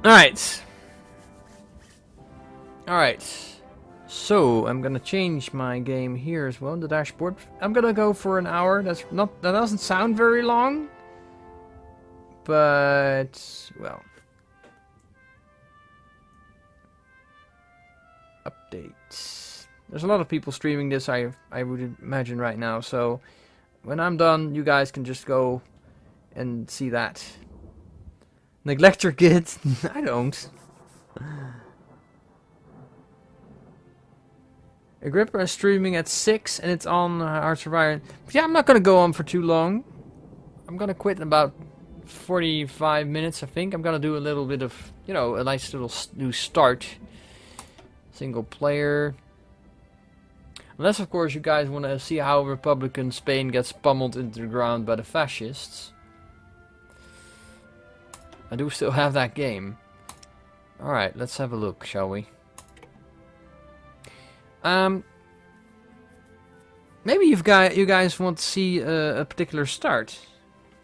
Alright. Alright. So, I'm gonna change my game here as well, the dashboard. I'm gonna go for an hour. That doesn't sound very long. But, well. Updates. There's a lot of people streaming this, I would imagine right now. So, when I'm done, you guys can just go and see that. Neglect your kids? I don't. Agrippa is streaming at 6 and it's on Hearts of Iron. But yeah, I'm not gonna go on for too long. I'm gonna quit in about 45 minutes, I think. I'm gonna do a little bit of, you know, a nice little new start. Single player. Unless, of course, you guys want to see how Republican Spain gets pummeled into the ground by the fascists. I do still have that game. Alright, let's have a look, shall we? Maybe you guys want to see a particular start.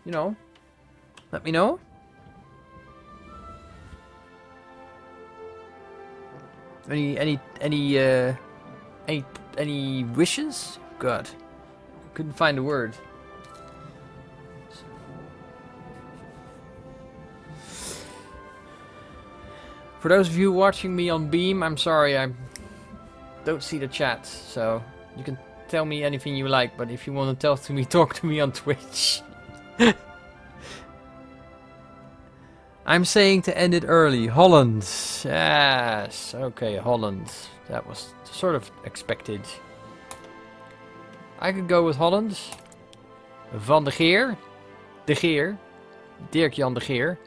You know, let me know. Any wishes? God, couldn't find a word. For those of you watching me on Beam, I'm sorry, I don't see the chat, so you can tell me anything you like, but if you want to talk to me on Twitch. I'm saying to end it early. Holland. Yes. Okay, Holland. That was sort of expected. I could go with Holland. Van de Geer. De Geer. Dirk-Jan de Geer.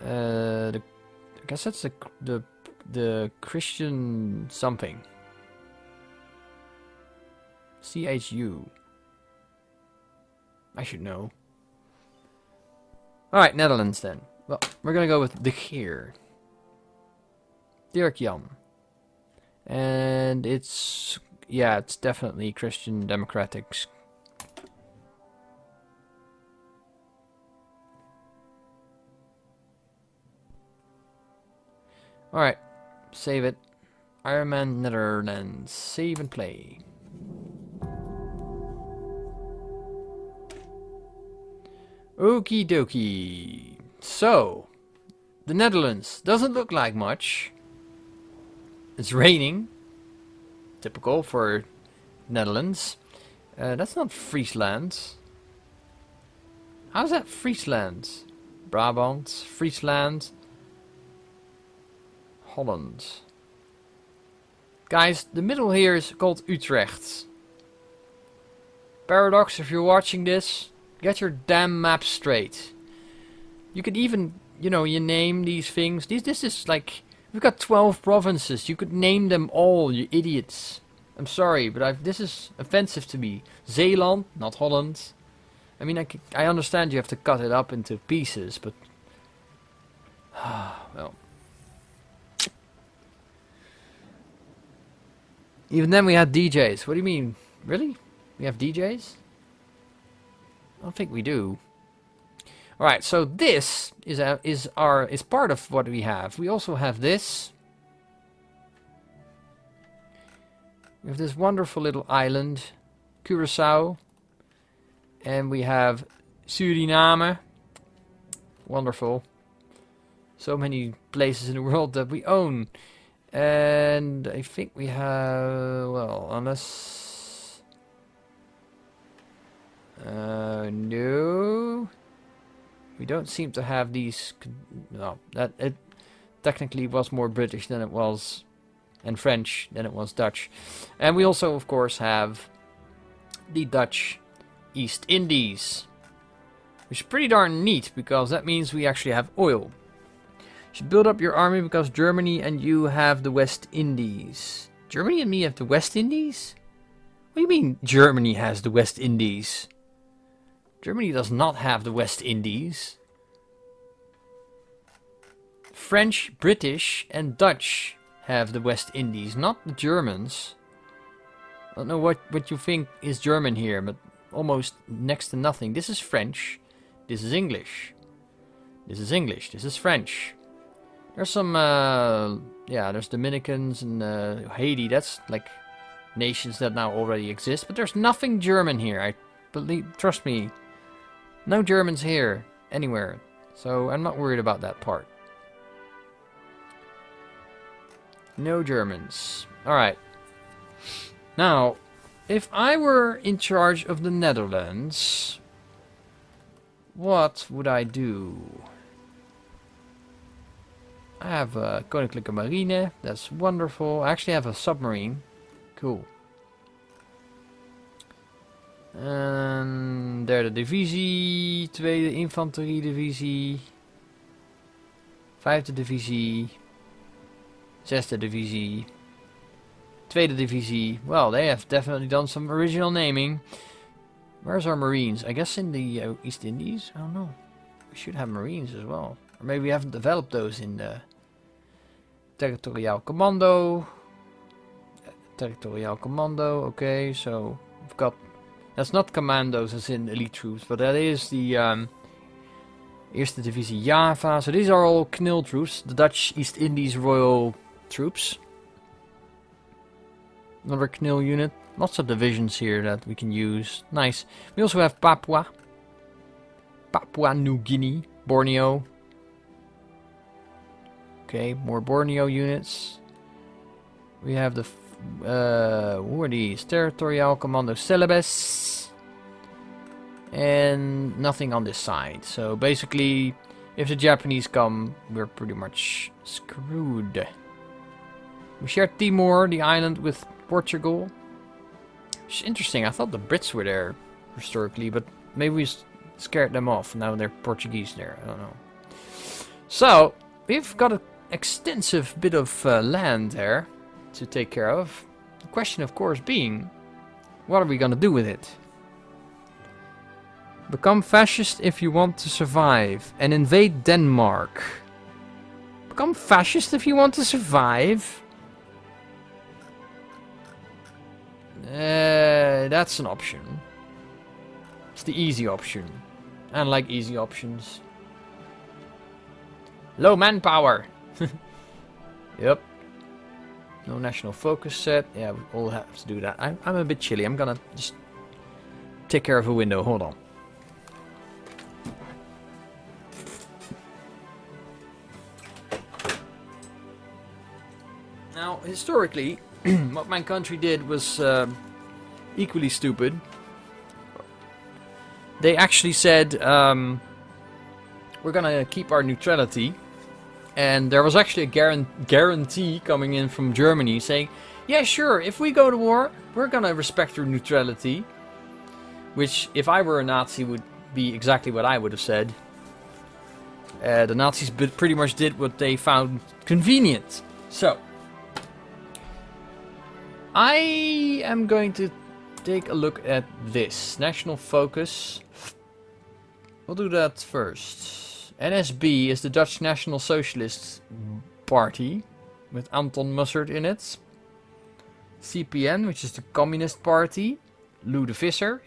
I guess that's the Christian something. CHU. I should know. Alright, Netherlands then. Well, we're gonna go with De Geer. Dirk-Jan. And it's... yeah, it's definitely Christian Democrats. Alright, save it. Iron Man Netherlands. Save and play. Okie dokie. So, the Netherlands doesn't look like much. It's raining. Typical for Netherlands. That's not Friesland. How's that Friesland? Brabant, Friesland, Holland. Guys, the middle here is called Utrecht. Paradox, if you're watching this, get your damn map straight. You could even, you know, you name these things. This is like, we've got 12 provinces. You could name them all, you idiots. I'm sorry, but this is offensive to me. Zeeland, not Holland. I mean, I understand you have to cut it up into pieces, but... well... Even then we had DJs. What do you mean? Really? We have DJs? I don't think we do. Alright, so this is part of what we have. We also have this. We have this wonderful little island, Curaçao. And we have Suriname. Wonderful. So many places in the world that we own. And I think we have, well, unless... no. We don't seem to have these... no, that it technically was more British than it was, and French than it was Dutch. And we also, of course, have the Dutch East Indies, which is pretty darn neat, because that means we actually have oil. You should build up your army because Germany and you have the West Indies. Germany and me have the West Indies? What do you mean Germany has the West Indies? Germany does not have the West Indies. French, British, and Dutch have the West Indies, not the Germans. I don't know what you think is German here, but almost next to nothing. This is French. This is English. This is English. This is French. There's some, there's Dominicans and Haiti. That's like nations that now already exist. But there's nothing German here. I believe, trust me, no Germans here anywhere. So I'm not worried about that part. No Germans. Alright. Now, if I were in charge of the Netherlands, what would I do? I have a Koninklijke Marine. That's wonderful. I actually have a submarine. Cool. En derde divisie. Tweede infanteriedivisie. Vijfde divisie. Zesde divisie. Tweede divisie. Well, they have definitely done some original naming. Where's our Marines? I guess in the East Indies? I don't know. We should have Marines as well. Or maybe we haven't developed those in the Territoriaal Commando. Territoriaal Commando, okay, so we've got... That's not commandos as in elite troops, but that is the Eerste Divisie Java. So these are all KNIL troops, the Dutch East Indies Royal Troops. Another KNIL unit. Lots of divisions here that we can use. Nice. We also have Papua. Papua New Guinea. Borneo. Okay, more Borneo units. We have the... who are these? Territorial Commando Celebes. And nothing on this side. So basically, if the Japanese come, we're pretty much screwed. We share Timor, the island, with Portugal. Which is interesting. I thought the Brits were there historically, but maybe we scared them off. Now they're Portuguese there. I don't know. So, we've got an extensive bit of land there to take care of. The question, of course, being, what are we going to do with it? Become fascist if you want to survive and invade Denmark. Become fascist if you want to survive? That's an option. It's the easy option. I like easy options. Low manpower. Yep. No national focus set. Yeah, we all have to do that. I'm a bit chilly. I'm gonna just take care of a window. Hold on. Now, historically, what my country did was equally stupid. They actually said, we're gonna keep our neutrality. And there was actually a guarantee coming in from Germany saying, yeah, sure, if we go to war, we're gonna respect your neutrality. Which, if I were a Nazi, would be exactly what I would have said. The Nazis pretty much did what they found convenient. So, I am going to take a look at this. National focus. We'll do that first. NSB is the Dutch National Socialist Party, with Anton Mussert in it. CPN, which is the Communist Party. Lou de Visser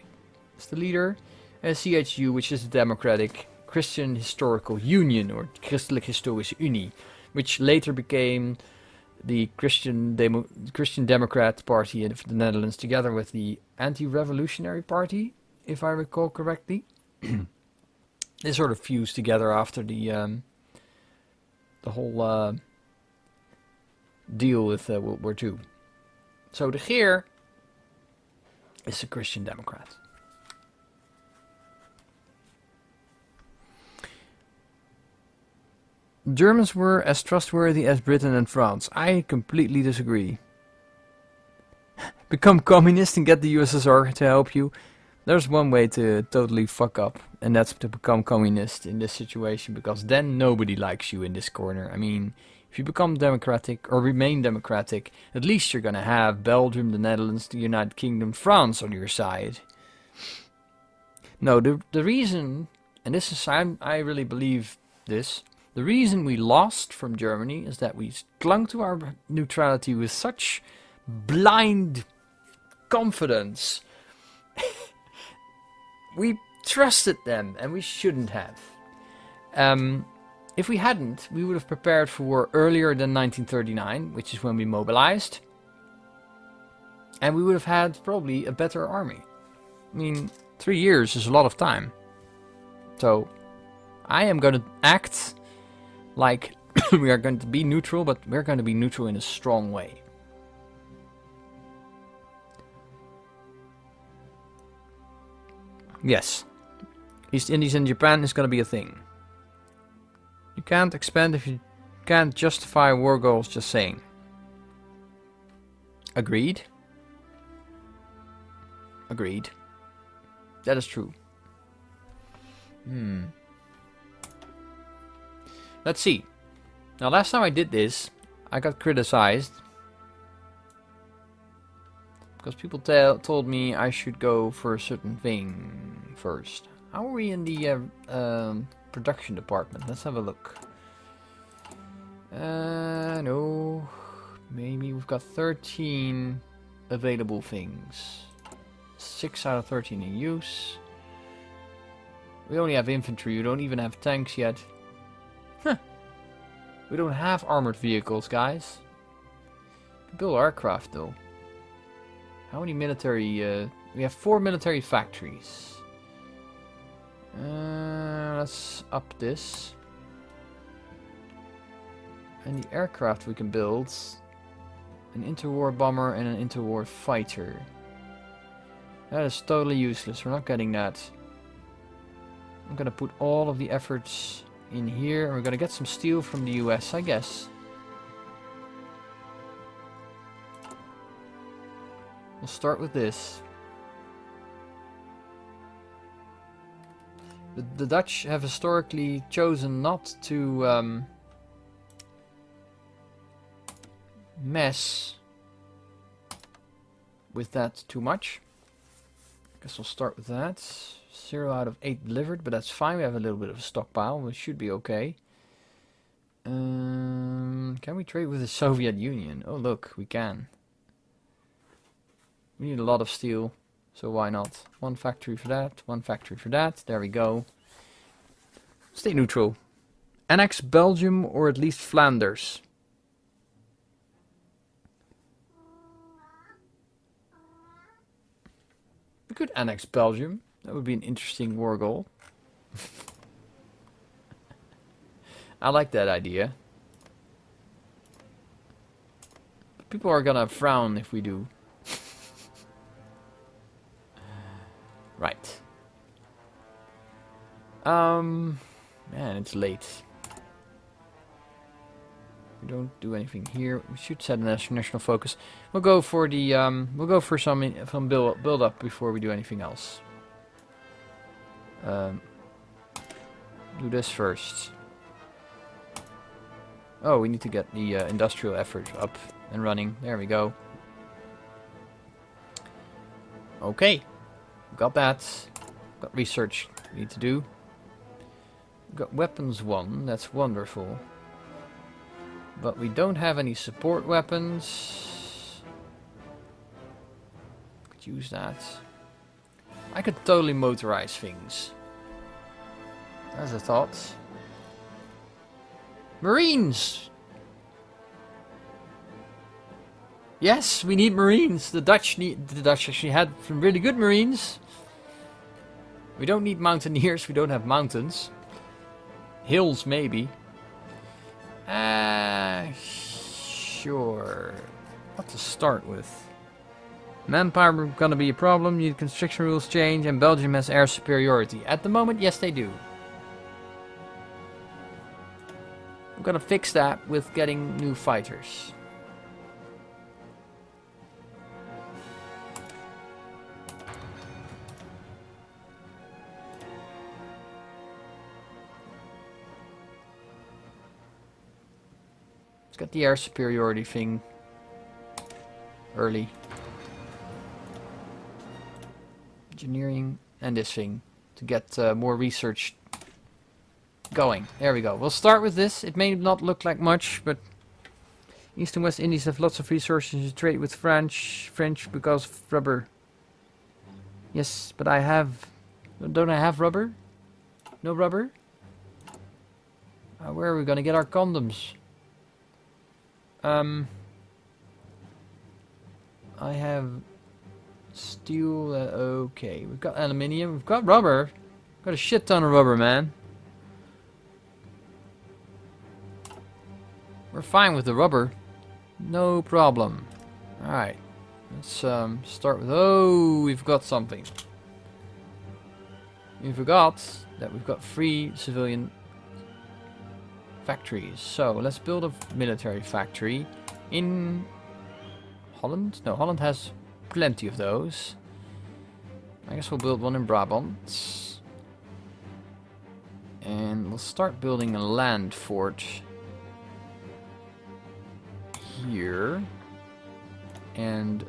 is the leader. And CHU, which is the Democratic Christian Historical Union, or Christelijk Historische Unie, which later became the Christian Democrat Party of the Netherlands, together with the Anti-Revolutionary Party, if I recall correctly. They sort of fused together after the whole deal with World War II. So de Geer is a Christian Democrat. Germans were as trustworthy as Britain and France. I completely disagree. Become communist and get the USSR to help you. There's one way to totally fuck up, and that's to become communist in this situation, because then nobody likes you in this corner. I mean, if you become democratic, or remain democratic, at least you're gonna have Belgium, the Netherlands, the United Kingdom, France on your side. No, the reason, and this is, I really believe this, the reason we lost from Germany is that we clung to our neutrality with such blind confidence. We trusted them, and we shouldn't have. If we hadn't, we would have prepared for war earlier than 1939, which is when we mobilized. And we would have had probably a better army. I mean, 3 years is a lot of time. So, I am going to act like we are going to be neutral, but we're going to be neutral in a strong way. Yes. East Indies and Japan is going to be a thing. You can't expand if you can't justify war goals, just saying. Agreed. Agreed. That is true. Let's see. Now, last time I did this, I got criticized. Because people told me I should go for a certain thing first. How are we in the production department? Let's have a look. No. Maybe we've got 13 available things. 6 out of 13 in use. We only have infantry. We don't even have tanks yet. Huh. We don't have armored vehicles, guys. We can build aircraft, though. How many military... we have 4 military factories. Let's up this. And the aircraft we can build. An interwar bomber and an interwar fighter. That is totally useless. We're not getting that. I'm gonna put all of the efforts in here. And we're gonna get some steel from the US, I guess. We'll start with this. The Dutch have historically chosen not to mess with that too much. Guess we'll start with that. 0 out of 8 delivered, but that's fine. We have a little bit of a stockpile. We should be okay. Can we trade with the Soviet Union? Oh, look, we can. We need a lot of steel, so why not? 1 factory for that, 1 factory for that. There we go. Stay neutral. Annex Belgium or at least Flanders. We could annex Belgium. That would be an interesting war goal. I like that idea. But people are gonna frown if we do. Right. Man, it's late. We don't do anything here. We should set a national focus. We'll go for the some build up before we do anything else. Do this first. Oh, we need to get the industrial effort up and running. There we go. Okay, got that. Got research we need to do. Got weapons 1. That's wonderful. But we don't have any support weapons. Could use that. I could totally motorize things. As a thought. Marines! Yes, we need Marines. The Dutch actually had some really good Marines. We don't need mountaineers. We don't have mountains. Hills, maybe. Sure. What to start with? Manpower gonna be a problem. Need construction rules change, and Belgium has air superiority. At the moment, yes, they do. I'm gonna fix that with getting new fighters. Let's get the air superiority thing early. Engineering and this thing to get more research going. There we go. We'll start with this. It may not look like much, but East and West Indies have lots of resources to trade with French because of rubber. Yes, but I have... Don't I have rubber? No rubber? Where are we gonna get our condoms? I have steel. Okay, we've got aluminium. We've got rubber. We've got a shit ton of rubber, man. We're fine with the rubber. No problem. Alright. Let's start with... Oh, we've got something. We forgot that we've got 3 civilian factories. So, let's build a military factory in Holland? No, Holland has plenty of those. I guess we'll build one in Brabant. And we'll start building a land fort here. And...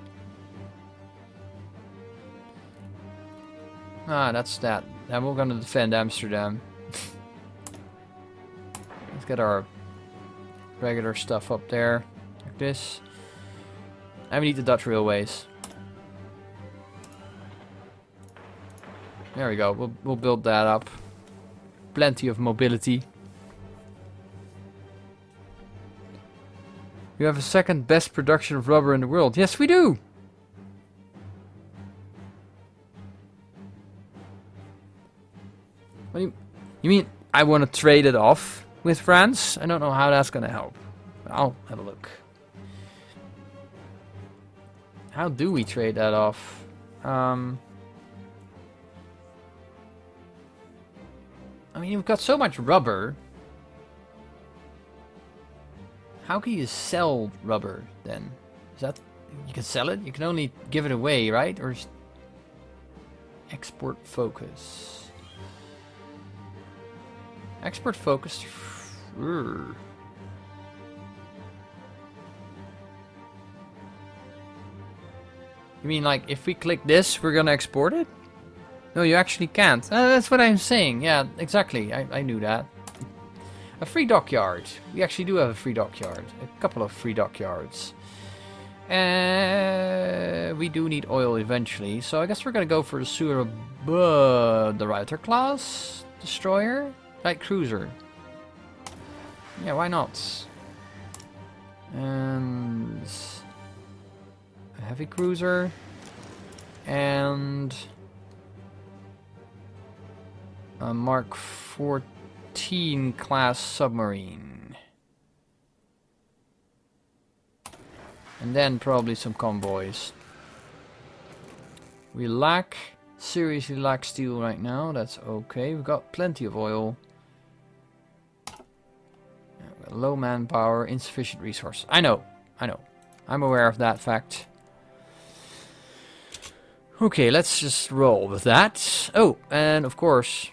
that's that. And we're gonna defend Amsterdam. Let's get our regular stuff up there. Like this. And we need the Dutch railways. There we go. We'll build that up. Plenty of mobility. We have a second best production of rubber in the world. Yes, we do! What do you mean I want to trade it off with France? I don't know how that's gonna help. I'll have a look. How do we trade that off? I mean, you've got so much rubber. How can you sell rubber then? Is that... You can sell it? You can only give it away, right? Or... Export focus. Export focus... You mean like if we click this, we're gonna export it? No, you actually can't. That's what I'm saying. Yeah, exactly. I knew that. A free dockyard. We actually do have a free dockyard. A couple of free dockyards. We do need oil eventually. So I guess we're going to go for the the Ruiter class destroyer. Light cruiser. Yeah, why not? And... a heavy cruiser. And... a Mark 14 class submarine. And then probably some convoys. We seriously lack steel right now. That's okay. We've got plenty of oil. Low manpower, insufficient resources. I know. I'm aware of that fact. Okay, let's just roll with that. Oh, and of course...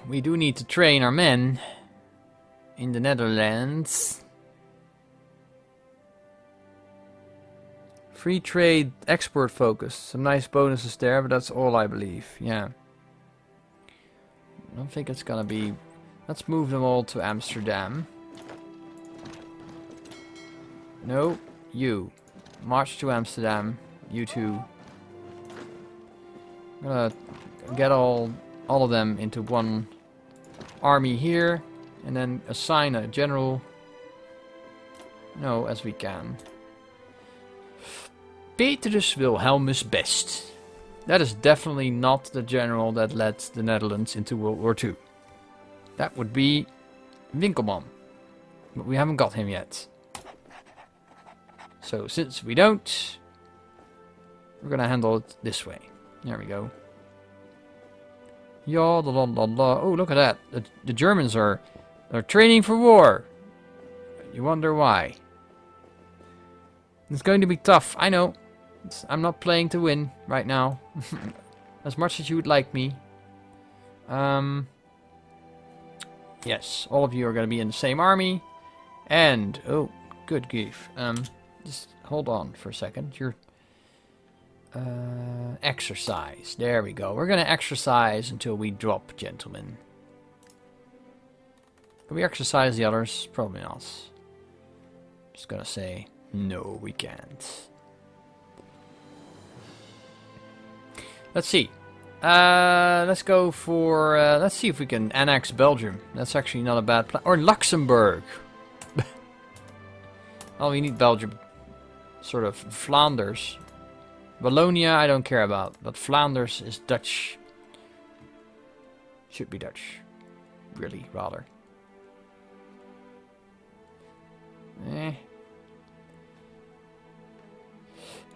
we do need to train our men in the Netherlands. Free trade, export focus. Some nice bonuses there, but that's all I believe. Yeah. I don't think it's gonna be... Let's move them all to Amsterdam. No, you. March to Amsterdam. You two. I'm gonna get all of them into one army here, and then assign a general. No, as we can. Petrus Wilhelmus Best. That is definitely not the general that led the Netherlands into World War II. That would be Winkelmann. But we haven't got him yet. So since we don't, we're gonna handle it this way. There we go. Ya la la la la. Oh, look at that. The Germans are training for war. You wonder why. It's going to be tough. I know. I'm not playing to win right now. As much as you would like me. Yes, all of you are going to be in the same army. And, oh, good grief. Just hold on for a second. You're... exercise. There we go. We're going to exercise until we drop, gentlemen. Can we exercise the others? Probably not. Just going to say, no, we can't. Let's see. Let's go for, let's see if we can annex Belgium. That's actually not a bad plan. Or Luxembourg. Oh, we need Belgium. Sort of Flanders. Wallonia I don't care about, but Flanders is Dutch. Should be Dutch. Really, rather.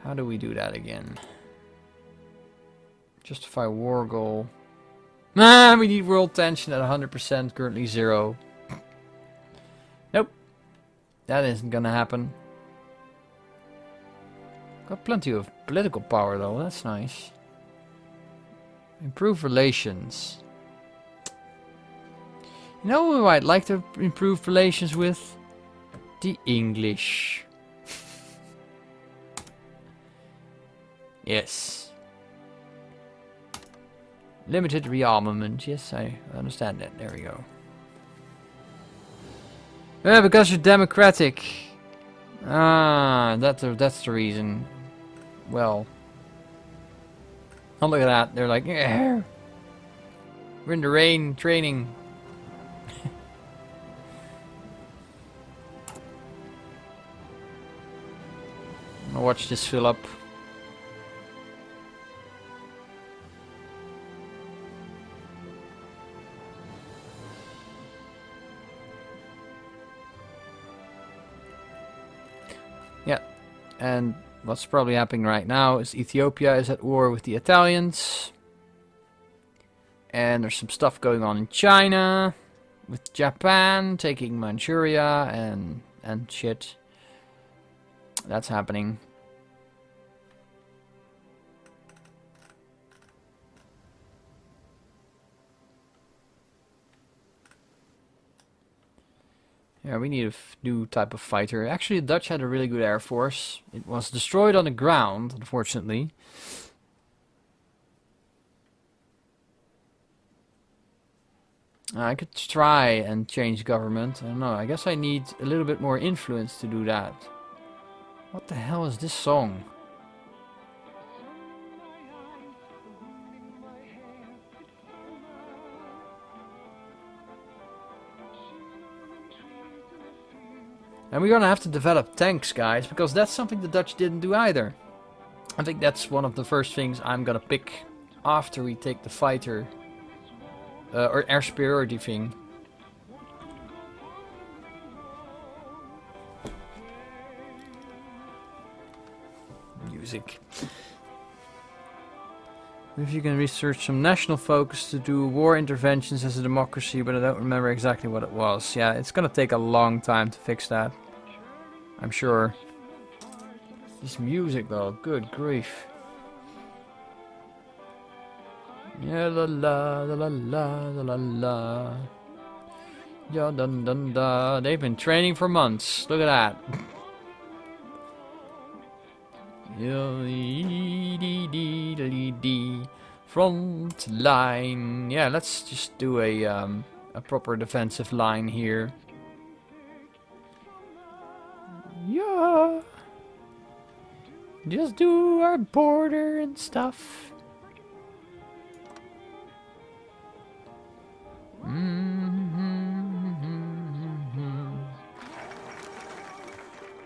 How do we do that again? Justify war goal. Nah, we need world tension at 100%, currently 0. Nope. That isn't gonna happen. Got plenty of political power though, that's nice. Improve relations. You know who I'd like to improve relations with? The English. Yes. Limited rearmament. Yes, I understand that. There we go. Yeah, because you're democratic. Ah, that's the reason. Well. Oh, look at that. They're like, yeah. We're in the rain training. I'll watch this fill up. Yeah, and what's probably happening right now is Ethiopia is at war with the Italians. And there's some stuff going on in China with Japan taking Manchuria and shit. That's happening. Yeah, we need a new type of fighter. Actually, the Dutch had a really good air force. It was destroyed on the ground, unfortunately. I could try and change government. I don't know. I guess I need a little bit more influence to do that. What the hell is this song? And we're gonna have to develop tanks, guys, because that's something the Dutch didn't do either. I think that's one of the first things I'm gonna pick after we take the fighter or air superiority thing. Music. If you can research some national focus to do war interventions as a democracy, but I don't remember exactly what it was. Yeah, it's gonna take a long time to fix that. I'm sure. This music though, good grief. Yeah, la la la la la la la. Yeah, dun dun da. They've been training for months. Look at that. Front line. Yeah, let's just do a proper defensive line here. Yeah. Just do our border and stuff.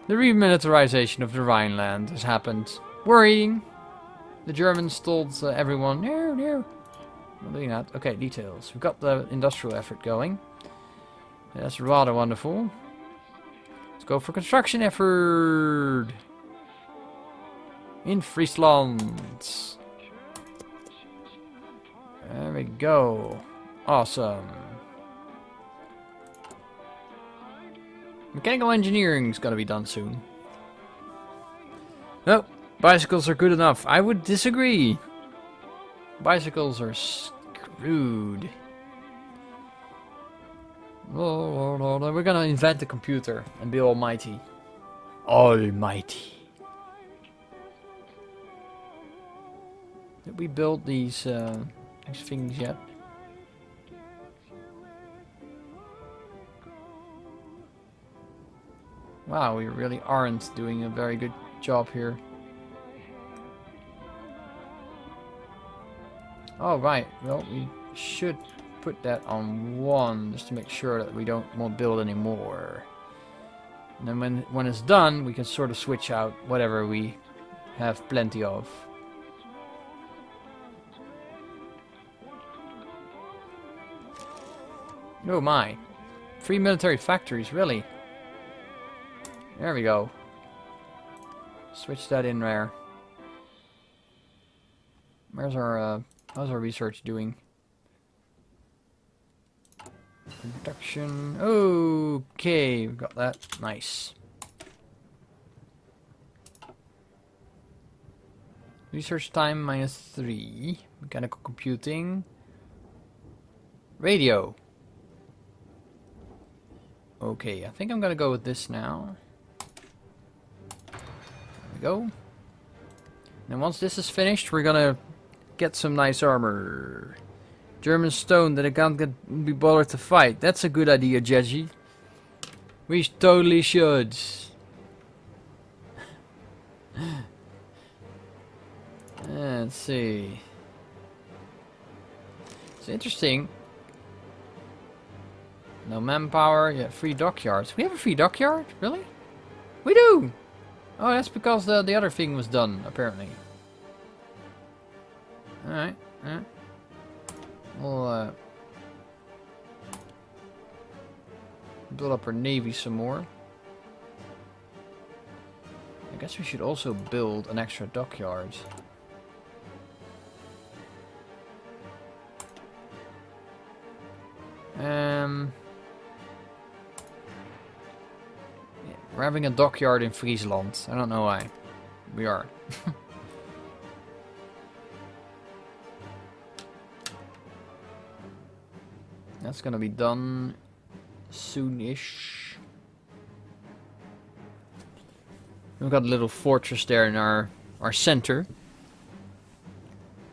The remilitarization of the Rhineland has happened. Worrying. The Germans told everyone, no, no. Not doing that. Okay, details. We've got the industrial effort going. That's rather wonderful. Let's go for construction effort. In Friesland. There we go. Awesome. Mechanical engineering is gonna be done soon. Nope. Bicycles are good enough. I would disagree. Bicycles are screwed. Oh, we're gonna invent a computer and be almighty. Almighty. Did we build these things yet? Wow, we really aren't doing a very good job here. Oh, right. Well, we should put that on 1 just to make sure that we won't build any more. And then when it's done, we can sort of switch out whatever we have plenty of. Oh my. 3 military factories, really? There we go. Switch that in there. Where's our, how's our research doing? Production. Okay, we've got that. Nice. Research time -3. Mechanical computing. Radio. Okay, I think I'm gonna go with this now. There we go. And once this is finished, we're gonna get some nice armor. German stone that I can't be bothered to fight. That's a good idea, Jeji. We totally should. Let's see. It's interesting. No manpower, yeah, free dockyards. We have a free dockyard? Really? We do! Oh, that's because the other thing was done, apparently. Alright, alright. We'll build up our navy some more. I guess we should also build an extra dockyard. Yeah, we're having a dockyard in Friesland. I don't know why. We are. That's gonna be done soon-ish. We've got a little fortress there in our center.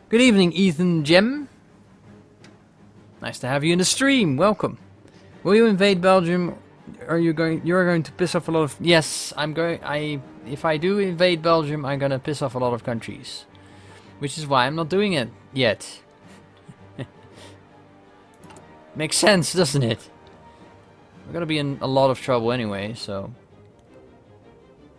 Good evening, Ethan Gem. Nice to have you in the stream. Welcome. Will you invade Belgium? You're going to piss off a lot of... Yes, I'm going... If I do invade Belgium, I'm gonna piss off a lot of countries. Which is why I'm not doing it yet. Makes sense, doesn't it? We're gonna be in a lot of trouble anyway, so...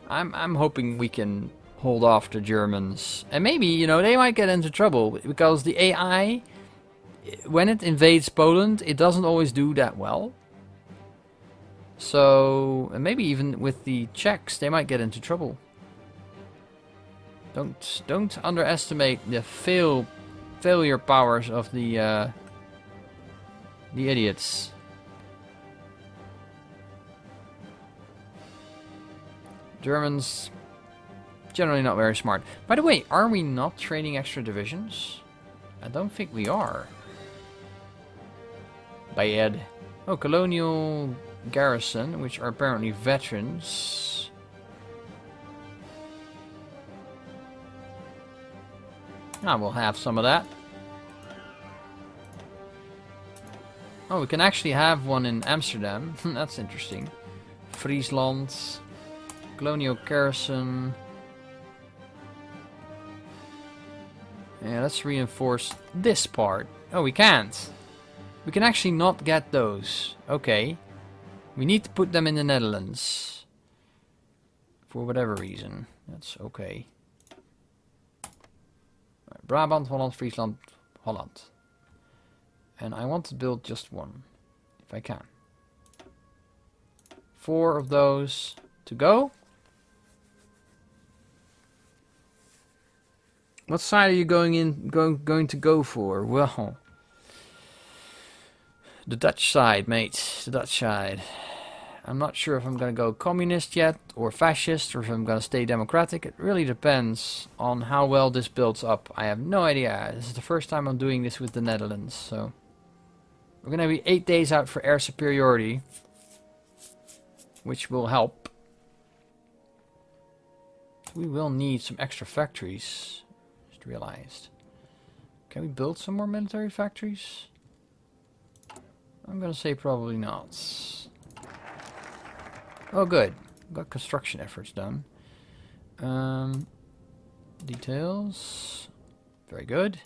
I'm hoping we can hold off the Germans. And maybe, you know, they might get into trouble. Because the AI... when it invades Poland, it doesn't always do that well. So, and maybe even with the Czechs, they might get into trouble. Don't underestimate the failure powers of the idiots. Germans, generally not very smart. By the way, are we not training extra divisions? I don't think we are. Bad. Oh, colonial garrison, which are apparently veterans. Ah, we'll have some of that. Oh, we can actually have one in Amsterdam. That's interesting. Friesland. Colonial garrison. Yeah, let's reinforce this part. Oh, we can't. We can actually not get those. Okay. We need to put them in the Netherlands. For whatever reason. That's okay. Right, Brabant, Holland, Friesland, Holland. And I want to build just one. If I can. 4 of those to go. What side are you going to go for? Well... the Dutch side, mate. The Dutch side. I'm not sure if I'm going to go communist yet, or fascist, or if I'm going to stay democratic. It really depends on how well this builds up. I have no idea. This is the first time I'm doing this with the Netherlands, so... we're going to be 8 days out for air superiority. Which will help. We will need some extra factories. Just realized. Can we build some more military factories? I'm gonna say probably not. Oh, good. Got construction efforts done. Details. Very good.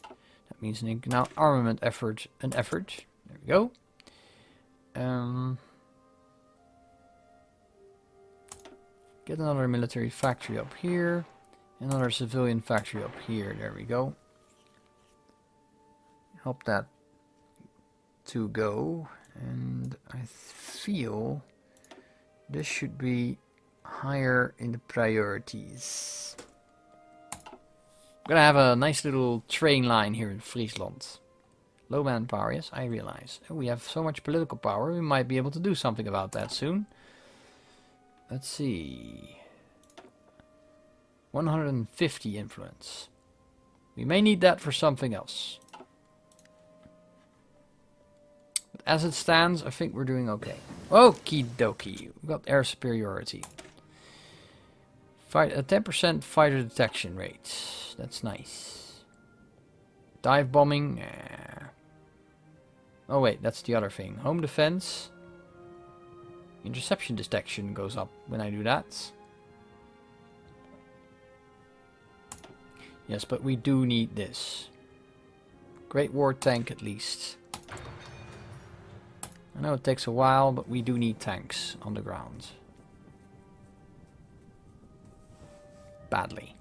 That means now armament effort, an effort. There we go. Get another military factory up here. Another civilian factory up here. There we go. Help that to go. And I feel this should be higher in the priorities. I'm gonna have a nice little train line here in Friesland. Low manpower, yes, I realize. We have so much political power, we might be able to do something about that soon. Let's see. 150 influence. We may need that for something else. But as it stands, I think we're doing okay. Okie dokie. We've got air superiority. A 10% fighter detection rate. That's nice. Dive bombing. Oh wait, that's the other thing. Home defense. Interception detection goes up when I do that. Yes, but we do need this. Great War Tank at least. I know it takes a while, but we do need tanks on the ground. Badly.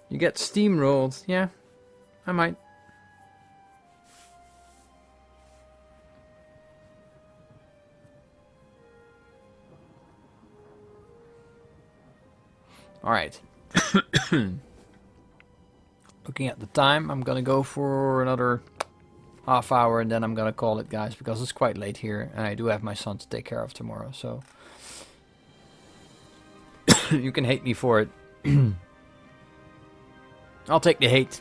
You get steamrolled. Yeah, I might. Alright. Looking at the time, I'm gonna go for another half hour and then I'm gonna call it, guys, because it's quite late here and I do have my son to take care of tomorrow, so you can hate me for it. I'll take the hate.